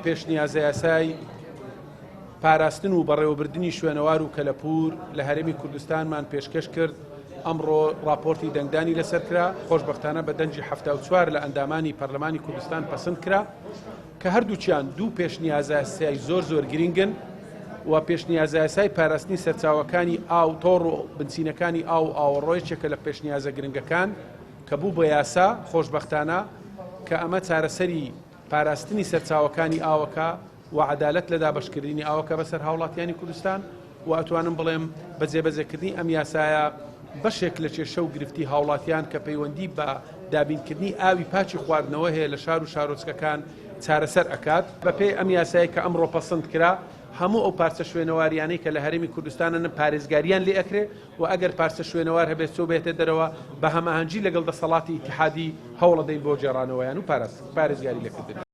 پێشنیازە یاسای پاراستن و بەڕێوەبردننی شوێنەوار و کەلەپور لە هەرێمی کوردستانمان پێشکەش کرد. ئەمڕۆ راپۆرتی دەنگدانی لەسەر کرا، خۆشبەختانە بە دەنجی 74 لە ئەندامانی پەرلەمانی کوردستان پەسەند کرا کە هەردووچیان دوو پێشنیازە یاسای زۆر گرنگن و پێشنیازە یاسای پاراستنی سەرچاوەکانی ئاو تۆڕ و بنچینەکانی ئاو ئاوەڕۆیەکێکە لە پێشنیازە گرنگەکان کە بوو بە یاسا خۆشبەختانە کە ئەمە چارەسەری پاراستنی سەرچاوەکانی ئاوەکە و عەدالەت لە دابەشکردنی ئاوەکە بەسەر هاوڵاتیانی کوردستان و ئەتوانم بڵێم بە جێبەجێکردنی ئەم یاسایە بەشێک لە کێشە و گرفتی هاوڵاتیان کە پەیوەندی بە دابینکردنی ئاوی پاچی خواردنەوە هەیە لە شار و شارۆچکەکان چارەسەر ئەکات. بەپێی ئەم یاسایی کە ئەمڕۆ پەسەند کرا هەموو ئەو پارچە شوێنەواریانەی کە لە هەرێمی کوردستانە پارێزگاریان لێ ئەکرێ و ئەگەر پارچە شوێنەوار هەبێت چۆ بێتە دەرەوە بە هەماهەنگی لەگەڵ دەسەڵاتی ئیتیحادی هەوڵ دەین بۆ جێڕانەوەیان و پارێزگاری لێکردن.